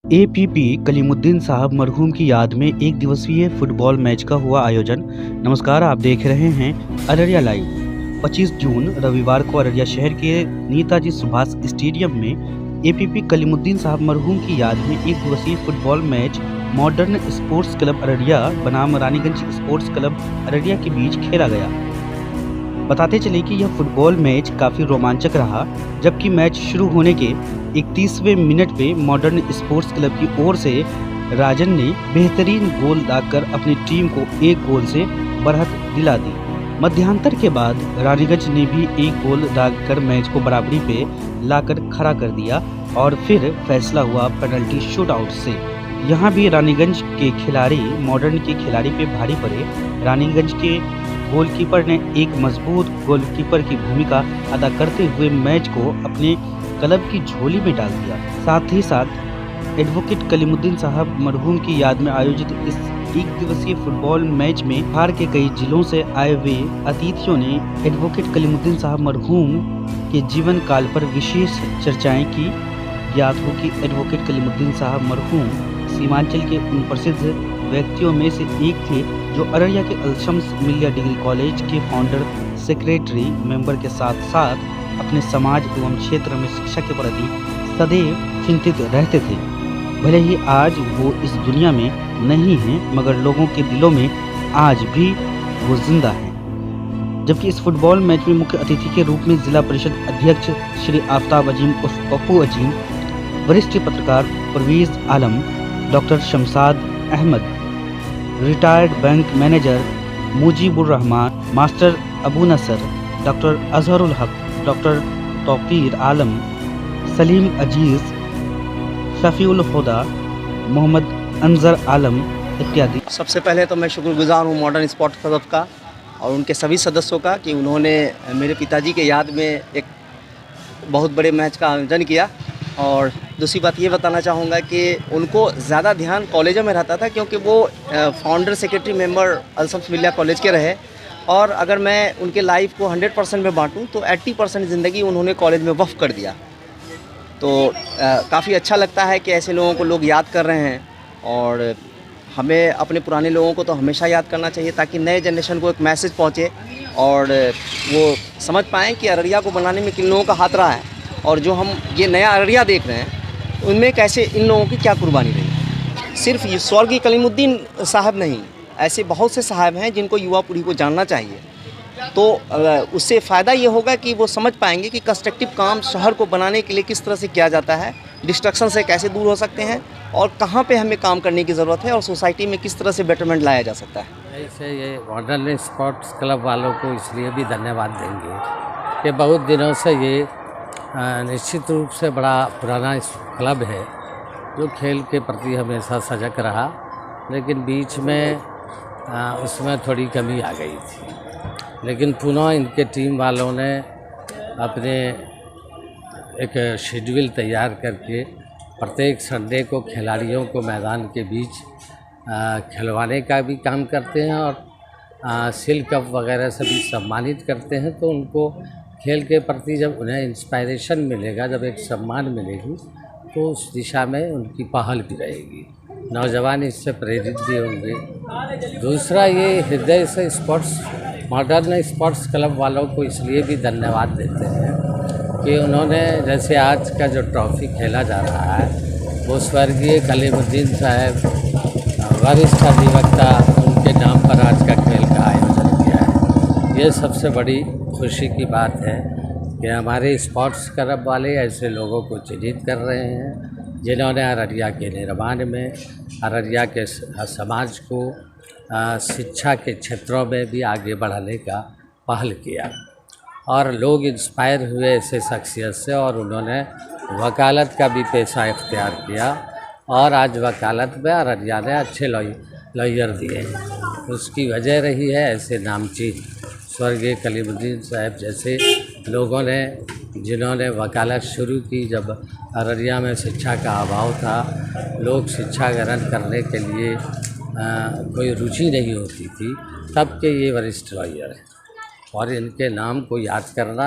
APP Kalimuddin साहब मरहूम की याद में एक दिवसीय फुटबॉल मैच का हुआ आयोजन। नमस्कार, आप देख रहे हैं अररिया लाइव। 25 जून रविवार को अररिया शहर के नेताजी सुभाष स्टेडियम में एपीपी कलीमुद्दीन साहब मरहूम की याद में एक दिवसीय football match modern sports club Araria बनाम रानीगंज स्पोर्ट्स क्लब अररिया के बीच खेला गया। बताते चले कि यह फुटबॉल मैच काफ़ी रोमांचक रहा, जबकि मैच शुरू होने के 31वें मिनट पे मॉडर्न स्पोर्ट्स क्लब की ओर से राजन ने बेहतरीन गोल दागकर अपनी टीम को एक गोल से बढ़त दिला दी। मध्यांतर के बाद रानीगंज ने भी एक गोल दागकर मैच को बराबरी पे लाकर खड़ा कर दिया और फिर फैसला हुआ पेनल्टी शूटआउट से। यहाँ भी रानीगंज के खिलाड़ी मॉडर्न के खिलाड़ी पे भारी पड़े। रानीगंज के गोलकीपर ने एक मजबूत गोलकीपर की भूमिका अदा करते हुए मैच को अपने क्लब की झोली में डाल दिया। साथ ही साथ एडवोकेट कलीमुद्दीन साहब मरहूम की याद में आयोजित इस एक दिवसीय फुटबॉल मैच में बिहार के कई जिलों से आए हुए अतिथियों ने एडवोकेट कलीमुद्दीन साहब मरहूम के जीवन काल पर विशेष चर्चाएं की। ज्ञात हो कि एडवोकेट कलीमुद्दीन साहब मरहूम सीमांचल के उन प्रसिद्ध व्यक्तियों में से एक थे जो अररिया के अलशम्स मिलिया डिग्री कॉलेज के फाउंडर सेक्रेटरी मेंबर के साथ साथ अपने समाज एवं क्षेत्र में शिक्षा के प्रति सदैव चिंतित रहते थे। भले ही आज वो इस दुनिया में नहीं हैं, मगर लोगों के दिलों में आज भी वो जिंदा हैं। जबकि इस फुटबॉल मैच में मुख्य अतिथि के रूप में जिला परिषद अध्यक्ष श्री आफ्ताब अजीम उर्फ पप्पू अजीम, वरिष्ठ पत्रकार Parvez Alam, doctor Shamshad Ahmad, retired bank manager Mujibur Rahman, master Abu Nasar, doctor Azharul Haque, doctor Tauqeer Alam, Salim Aziz, Shafiul Huda, Mohammad Anjar Alam इत्यादि। सबसे पहले तो मैं शुक्रगुजार हूँ मॉडर्न स्पोर्ट्स क्लब का और उनके सभी सदस्यों का कि उन्होंने मेरे पिताजी के याद में एक बहुत बड़े मैच का आयोजन किया। और दूसरी बात ये बताना चाहूँगा कि उनको ज़्यादा ध्यान कॉलेजों में रहता था, क्योंकि वो फाउंडर सेक्रेटरी मेंबर अलशम्स मिलिया कॉलेज के रहे। और अगर मैं उनके लाइफ को 100% में बांटूं तो 80% ज़िंदगी उन्होंने कॉलेज में वक्फ कर दिया। तो काफ़ी अच्छा लगता है कि ऐसे लोगों को लोग याद कर रहे हैं और हमें अपने पुराने लोगों को तो हमेशा याद करना चाहिए, ताकि नए जनरेशन को एक मैसेज पहुँचे और वो समझ पाएँ कि अररिया को बनाने में किन लोगों का हाथ रहा है और जो हम ये नया अररिया देख रहे हैं उनमें कैसे इन लोगों की क्या कुर्बानी रही। सिर्फ ये स्वर्गीय कलीमुद्दीन साहब नहीं, ऐसे बहुत से साहब हैं जिनको युवा पीढ़ी को जानना चाहिए। तो उससे फ़ायदा ये होगा कि वो समझ पाएंगे कि कंस्ट्रक्टिव काम शहर को बनाने के लिए किस तरह से किया जाता है, डिस्ट्रक्शन से कैसे दूर हो सकते हैं और कहाँ पे हमें काम करने की ज़रूरत है और सोसाइटी में किस तरह से बेटरमेंट लाया जा सकता है। ऐसे ये मॉडर्न स्पोर्ट्स क्लब वालों को इसलिए भी धन्यवाद देंगे कि बहुत दिनों से ये निश्चित रूप से बड़ा पुराना क्लब है जो खेल के प्रति हमेशा सजग रहा, लेकिन बीच में उसमें थोड़ी कमी आ गई थी। लेकिन पुनः इनके टीम वालों ने अपने एक शेड्यूल तैयार करके प्रत्येक संडे को खिलाड़ियों को मैदान के बीच खिलवाने का भी काम करते हैं और सिल्क कप वगैरह से भी सम्मानित करते हैं। तो उनको खेल के प्रति जब उन्हें इंस्पायरेशन मिलेगा, जब एक सम्मान मिलेगी, तो उस दिशा में उनकी पहल भी रहेगी, नौजवान इससे प्रेरित भी होंगे। दूसरा, ये हृदय से मॉडर्न स्पोर्ट्स क्लब वालों को इसलिए भी धन्यवाद देते हैं कि उन्होंने, जैसे आज का जो ट्रॉफी खेला जा रहा है वो स्वर्गीय कलीमुद्दीन साहब वरिष्ठ अधिवक्ता, उनके नाम पर आज का खेल का आयोजन किया है। ये सबसे बड़ी खुशी की बात है कि हमारे स्पोर्ट्स क्लब वाले ऐसे लोगों को चिन्हित कर रहे हैं जिन्होंने अररिया के निर्माण में, अररिया के समाज को शिक्षा के क्षेत्रों में भी आगे बढ़ाने का पहल किया और लोग इंस्पायर हुए ऐसे शख्सियत से और उन्होंने वकालत का भी पेशा इख्तियार किया और आज वकालत में अररिया ने अच्छे लॉयर दिए हैं। उसकी वजह रही है ऐसे नामचीन स्वर्गीय कलीमुद्दीन साहब जैसे लोगों ने, जिन्होंने वकालत शुरू की जब अररिया में शिक्षा का अभाव था, लोग शिक्षा ग्रहण करने के लिए कोई रुचि नहीं होती थी, तब के ये वरिष्ठ लॉयर हैं और इनके नाम को याद करना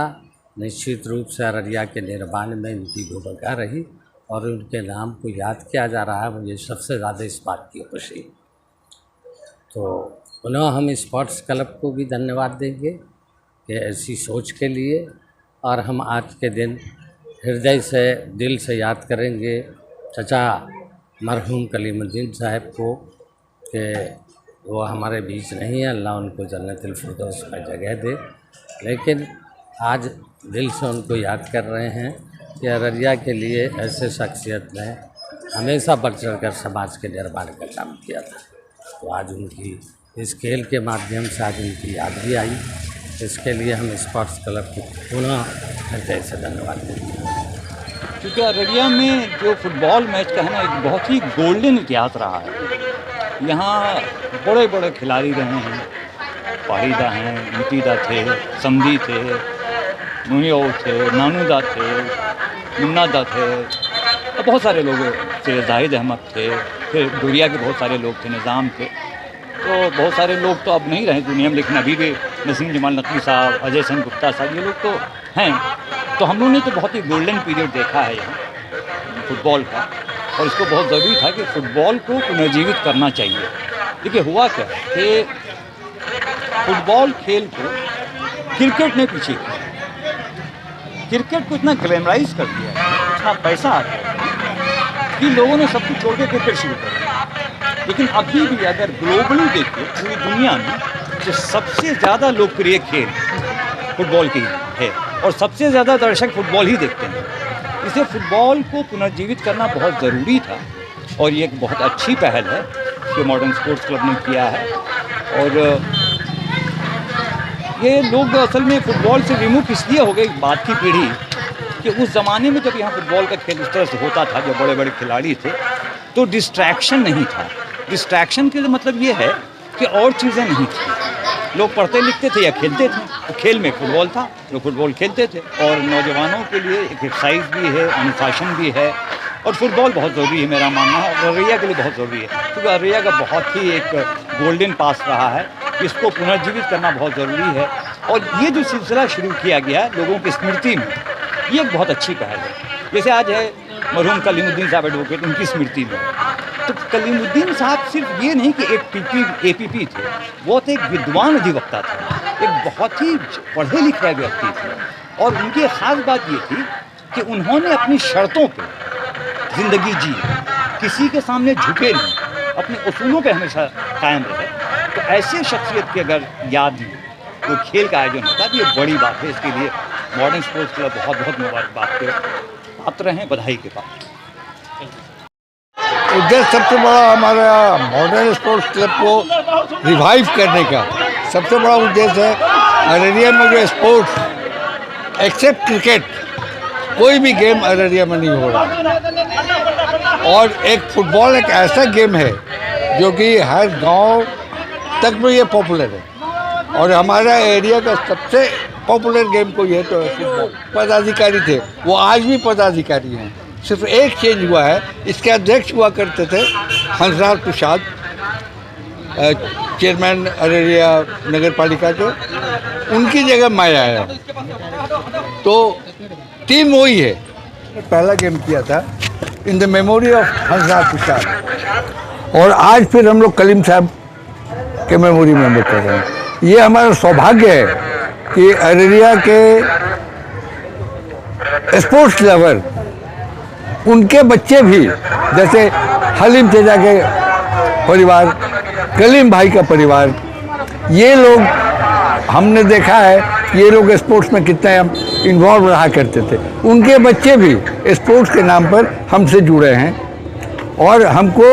निश्चित रूप से अररिया के निर्माण में इनकी भूमिका रही और उनके नाम को याद किया जा रहा है, मुझे सबसे ज़्यादा इस बात की खुशी। तो पुनः हम स्पोर्ट्स क्लब को भी धन्यवाद देंगे कि ऐसी सोच के लिए, और हम आज के दिन हृदय से दिल से याद करेंगे चचा मरहूम कलीमुद्दीन साहब को कि वो हमारे बीच नहीं है, अल्लाह उनको जन्नतुल फिरदौस का जगह दे। लेकिन आज दिल से उनको याद कर रहे हैं कि अररिया के लिए ऐसे शख्सियत ने हमेशा बढ़ चढ़ कर समाज के निर्माण का काम किया था। तो आज उनकी इस खेल के माध्यम से आज उनकी याद भी आई। इसके लिए हम स्पोर्ट्स क्लब को पुनः हृदय से धन्यवाद देंगे। क्योंकि अररिया में जो फुटबॉल मैच का है ना, एक बहुत ही गोल्डन इतिहास रहा है। यहाँ बड़े बड़े खिलाड़ी रहे हैं, वाहिदा हैं, मुतीदा थे, समधी थे, मुनियो थे, नानूदा थे, मुन्नादा थे, और बहुत सारे लोग थे, जाहिद अहमद थे, फिर दुरिया के बहुत सारे लोग थे, निज़ाम थे। तो बहुत सारे लोग तो अब नहीं रहे दुनिया में, लेकिन अभी भी नसीम जमाल नकवी साहब, अजय सेन गुप्ता साहब, ये लोग तो हैं। तो हम लोगों ने तो बहुत ही गोल्डन पीरियड देखा है यहाँ फुटबॉल का, और इसको बहुत ज़रूरी था कि फ़ुटबॉल को पुनर्जीवित करना चाहिए। देखिए हुआ क्या कि फुटबॉल खेल को क्रिकेट ने पीछे किया, क्रिकेट को इतना ग्लैमराइज कर दिया, इतना पैसा आ गया कि लोगों ने सब कुछ छोड़ के क्रिकेट शुरू कर दिया। लेकिन अभी भी अगर ग्लोबली देखिए पूरी दुनिया में तो सबसे ज़्यादा लोकप्रिय खेल फुटबॉल की है, और सबसे ज़्यादा दर्शक फुटबॉल ही देखते हैं। इसे फुटबॉल को पुनर्जीवित करना बहुत ज़रूरी था, और ये एक बहुत अच्छी पहल है कि मॉडर्न स्पोर्ट्स क्लब ने किया है। और ये लोग असल में फ़ुटबॉल से विमुख इसलिए हो गई बात की पीढ़ी कि उस ज़माने में जब यहाँ फुटबॉल का खेल इस तरह से होता था, जब बड़े बड़े खिलाड़ी थे, तो डिस्ट्रैक्शन नहीं था। डिस्ट्रैक्शन के मतलब ये है कि और चीज़ें नहीं थी, लोग पढ़ते लिखते थे या खेलते थे, तो खेल में फुटबॉल था, लोग फुटबॉल खेलते थे। और नौजवानों के लिए एक एक्सरसाइज भी है, अनुशासन भी है, और फुटबॉल बहुत ज़रूरी है मेरा मानना है, और अररिया के लिए बहुत ज़रूरी है, क्योंकि अररिया का बहुत ही एक गोल्डन पास रहा है, इसको पुनर्जीवित करना बहुत ज़रूरी है। और ये जो सिलसिला शुरू किया गया है लोगों की स्मृति में, ये एक बहुत अच्छी पहल है। जैसे आज है मरहूम कलीमुद्दीन साहब एडवोकेट, उनकी स्मृति में, तो कलीमुद्दीन साहब सिर्फ ये नहीं कि एक एपीपी थे, वो तो एक विद्वान अधिवक्ता थे, एक बहुत ही पढ़े लिखे व्यक्ति थे। और उनकी ख़ास बात ये थी कि उन्होंने अपनी शर्तों पे ज़िंदगी जी, किसी के सामने झुके नहीं, अपने उसूलों पे हमेशा कायम रहे। तो ऐसे शख्सियत की अगर याद में तो खेल का आयोजन होता है तो ये बड़ी बात है। इसके लिए मॉडर्न स्पोर्ट्स क्लब बहुत बहुत मुबारकबाद के पात्र हैं, बधाई के पात्र। उद्देश्य सबसे बड़ा हमारा मॉडर्न स्पोर्ट्स क्लब को रिवाइव करने का सबसे बड़ा उद्देश्य है। अररिया में जो स्पोर्ट्स एक्सेप्ट क्रिकेट कोई भी गेम अररिया में नहीं हो रहा, और एक फुटबॉल एक ऐसा गेम है जो कि हर गांव तक में ये पॉपुलर है, और हमारा एरिया का सबसे पॉपुलर गेम को ये तो फुटबॉल। पदाधिकारी थे, वो आज भी पदाधिकारी हैं, सिर्फ एक चेंज हुआ है, इसके अध्यक्ष हुआ करते थे हंसराज प्रसाद, चेयरमैन अररिया नगर पालिका के, उनकी जगह मैं आया। तो टीम वही है। पहला गेम किया था in the memory of Hansraj Prasad, और आज फिर हम लोग कलीम साहब के मेमोरी में हम लोग कर रहे हैं। ये हमारा सौभाग्य है कि अररिया के स्पोर्ट्स लवर, उनके बच्चे भी, जैसे हलीम चचा के परिवार, कलीम भाई का परिवार, ये लोग हमने देखा है ये लोग स्पोर्ट्स में कितना इन्वॉल्व रहा करते थे। उनके बच्चे भी स्पोर्ट्स के नाम पर हमसे जुड़े हैं, और हमको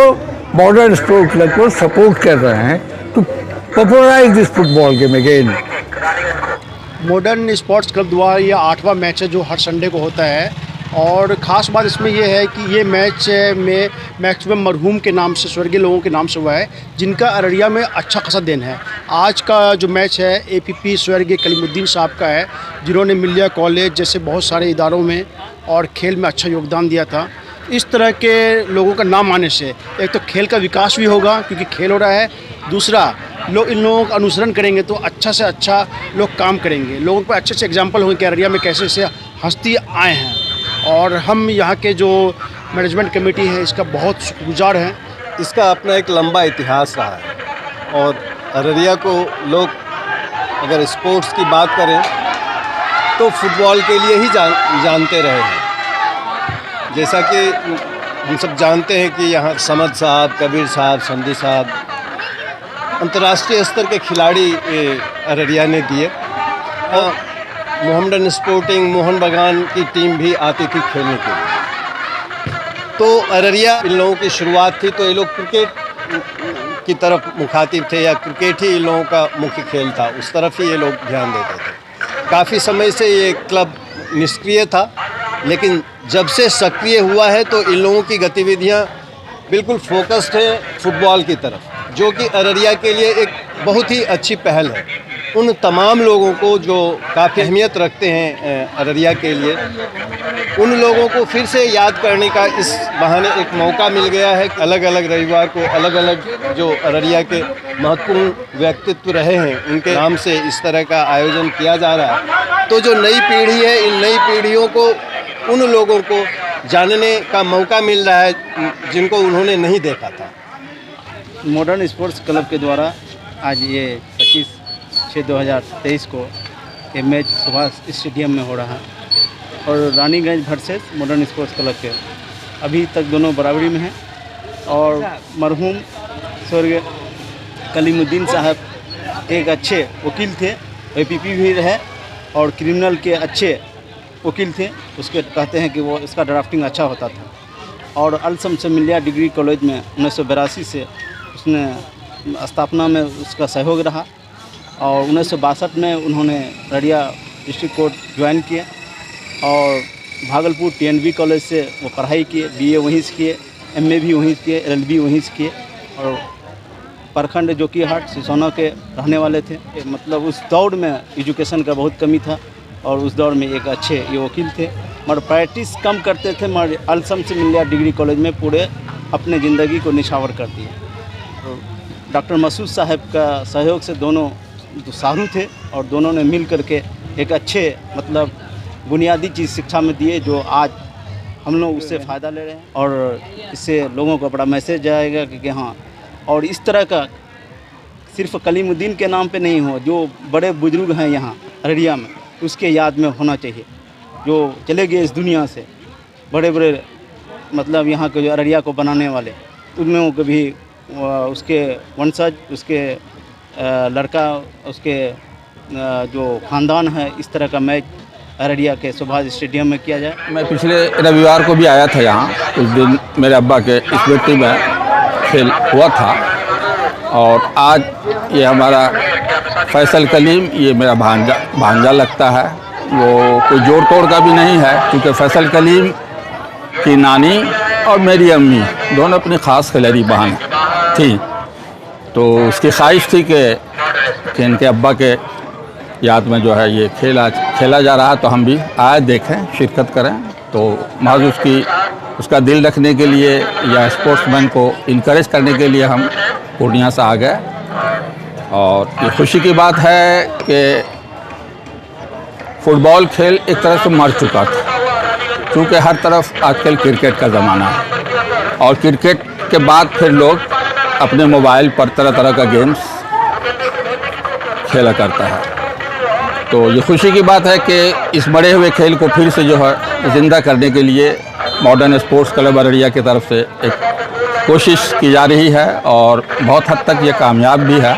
मॉडर्न स्पोर्ट्स क्लब को सपोर्ट कर रहे हैं to popularize this football game again. Modern sports club द्वारा ये 8वां मैच है जो हर संडे को होता है, और ख़ास बात इसमें यह है कि ये मैच में मैक्सिमम मरहूम के नाम से, स्वर्गीय लोगों के नाम से हुआ है, जिनका अररिया में अच्छा खासा दिन है। आज का जो मैच है एपीपी स्वर्गीय कलीमुद्दीन साहब का है, जिन्होंने मिलिया कॉलेज जैसे बहुत सारे इदारों में और खेल में अच्छा योगदान दिया था। इस तरह के लोगों का नाम आने से एक तो खेल का विकास भी होगा क्योंकि खेल हो रहा है, दूसरा लोग इन लोगों का अनुसरण करेंगे तो अच्छा से अच्छा लोग काम करेंगे, लोगों पर अच्छे एग्जाम्पल होंगे कि अररिया में कैसे से हस्ती आए हैं। और हम यहाँ के जो मैनेजमेंट कमेटी है इसका बहुत शुक्रगुजार हैं। इसका अपना एक लंबा इतिहास रहा है और अररिया को लोग अगर स्पोर्ट्स की बात करें तो फुटबॉल के लिए ही जानते रहे हैं। जैसा कि हम सब जानते हैं कि यहाँ समद साहब, कबीर साहब, संधि साहब अंतर्राष्ट्रीय स्तर के खिलाड़ी अररिया ने दिए। मोहम्मडन स्पोर्टिंग मोहन बागान की टीम भी आती थी खेलने के लिए। तो अररिया इन लोगों की शुरुआत थी, तो ये लोग क्रिकेट की तरफ मुखातिब थे या क्रिकेट ही इन लोगों का मुख्य खेल था, उस तरफ ही ये लोग ध्यान देते थे। काफ़ी समय से ये क्लब निष्क्रिय था, लेकिन जब से सक्रिय हुआ है तो इन लोगों की गतिविधियां बिल्कुल फोकस्ड है फुटबॉल की तरफ, जो कि अररिया के लिए एक बहुत ही अच्छी पहल है। उन तमाम लोगों को जो काफ़ी अहमियत रखते हैं अररिया के लिए, उन लोगों को फिर से याद करने का इस बहाने एक मौका मिल गया है। अलग अलग रविवार को अलग अलग जो अररिया के महत्वपूर्ण व्यक्तित्व रहे हैं उनके नाम से इस तरह का आयोजन किया जा रहा है। तो जो नई पीढ़ी है, इन नई पीढ़ियों को, उन लोगों को जानने का मौका मिल रहा है जिनको उन्होंने नहीं देखा था। मॉडर्न स्पोर्ट्स क्लब के द्वारा आज ये 25/6/2023 को ये मैच सुभाष स्टेडियम में हो रहा है और Raniganj versus modern sports club के अभी तक दोनों बराबरी में हैं। और मरहूम स्वर्गीय कलीमुद्दीन साहब एक अच्छे वकील थे, APP भी रहे और क्रिमिनल के अच्छे वकील थे। उसके कहते हैं कि वो इसका ड्राफ्टिंग अच्छा होता था। और अलशम्स मिलिया डिग्री कॉलेज में 1982 से उसने स्थापना में उसका सहयोग रहा और 1962 में उन्होंने अररिया डिस्ट्रिक्ट कोर्ट ज्वाइन किया और भागलपुर TNB कॉलेज से वो पढ़ाई किए, BA वहीं से किए, MA भी वहीं से किए, LLB वहीं से किए। और प्रखंड जो कि हाट सिसोना के रहने वाले थे। मतलब उस दौर में एजुकेशन का बहुत कमी था और उस दौर में एक अच्छे ये वकील थे, मगर प्रैक्टिस कम करते थे, मगर अलशम्स मिलिया डिग्री कॉलेज में पूरे अपने ज़िंदगी को निछावर कर दिए। तो डॉक्टर मसूद साहब का सहयोग से दोनों सारू थे और दोनों ने मिल करके एक अच्छे मतलब बुनियादी चीज़ शिक्षा में दिए, जो आज हम लोग उससे फ़ायदा ले रहे हैं और इससे लोगों को बड़ा मैसेज जाएगा कि हाँ। और इस तरह का सिर्फ कलीमुद्दीन के नाम पे नहीं हो, जो बड़े बुजुर्ग हैं यहाँ अररिया में उसके याद में होना चाहिए, जो चले गए इस दुनिया से, बड़े बड़े मतलब यहाँ के जो अररिया को बनाने वाले, उनमें को भी उसके वंशज, उसके लड़का, उसके जो ख़ानदान है, इस तरह का मैच अररिया के सुभाष स्टेडियम में किया जाए। मैं पिछले रविवार को भी आया था यहाँ, उस दिन मेरे अब्बा के स्मृति में खेल हुआ था और आज ये हमारा फैसल कलीम, ये मेरा भांजा लगता है, वो कोई जोड़ तोड़ का भी नहीं है, क्योंकि फैसल कलीम की नानी और मेरी अम्मी दोनों अपनी ख़ास खिलाड़ी बहन थी। तो उसकी ख्वाहिश थी कि इनके अब्बा के याद में जो है ये खेल आज खेला जा रहा है, तो हम भी आए देखें, शिरकत करें। तो महज उसका दिल रखने के लिए या स्पोर्ट्समैन को इनकरेज करने के लिए हम पूर्णिया से आ गए। और ये खुशी की बात है कि फुटबॉल खेल एक तरह से मर चुका था, क्योंकि हर तरफ आजकल क्रिकेट का ज़माना है और क्रिकेट के बाद फिर लोग अपने मोबाइल पर तरह तरह का गेम्स खेला करता है। तो ये खुशी की बात है कि इस मरे हुए खेल को फिर से जो है ज़िंदा करने के लिए मॉडर्न स्पोर्ट्स क्लब अररिया की तरफ से एक कोशिश की जा रही है और बहुत हद तक ये कामयाब भी है।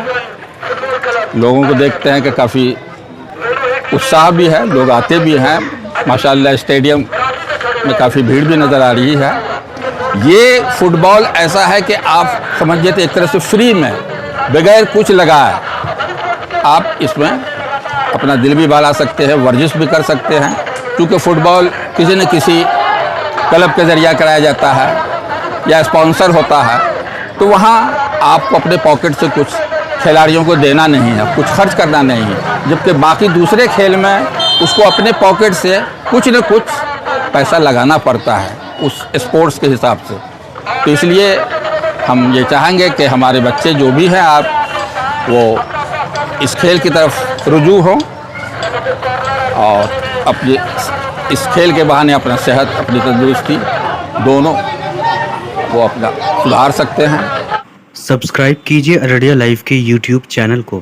लोगों को देखते हैं कि काफ़ी उत्साह भी है, लोग आते भी हैं। माशाल्लाह स्टेडियम में काफ़ी भीड़ भी नज़र आ रही है। ये फुटबॉल ऐसा है कि आप समझिए तो एक तरह से फ्री में बगैर कुछ लगाए आप इसमें अपना दिल भी बहला सकते हैं, वर्जिश भी कर सकते हैं, क्योंकि फ़ुटबॉल किसी न किसी क्लब के ज़रिए कराया जाता है या स्पॉन्सर होता है। तो वहाँ आपको अपने पॉकेट से कुछ खिलाड़ियों को देना नहीं है, कुछ खर्च करना नहीं है, जबकि बाकी दूसरे खेल में उसको अपने पॉकेट से कुछ न कुछ पैसा लगाना पड़ता है उस स्पोर्ट्स के हिसाब से। तो इसलिए हम ये चाहेंगे कि हमारे बच्चे जो भी हैं आप वो इस खेल की तरफ रुजू हों और अपने इस खेल के बहाने अपना सेहत, अपनी तंदुरुस्ती दोनों वो अपना सुधार सकते हैं। सब्सक्राइब कीजिए अररिया लाइव के यूट्यूब चैनल को।